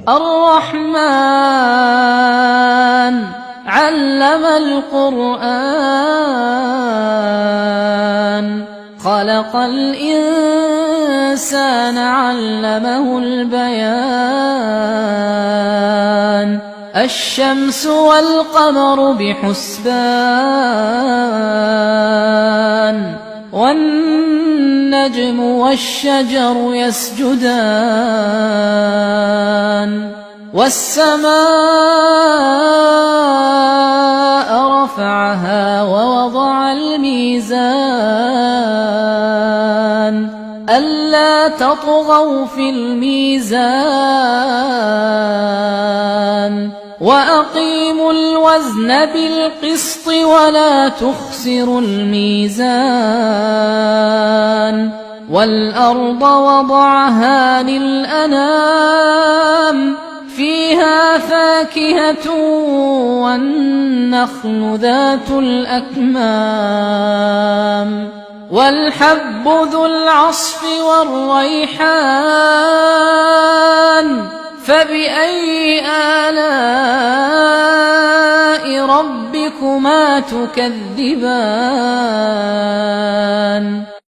الرحمن علم القرآن خلق الإنسان علمه البيان الشمس والقمر بحسبان والنجم والشجر يسجدان والسماء رفعها ووضع الميزان ألا تطغوا في الميزان وأقيموا الوزن بالقسط ولا تخسروا الميزان والأرض وضعها للأنام فيها فاكهة والنخل ذات الأكمام والحب ذو العصف والريحان فبأي آلاء ربكما تكذبان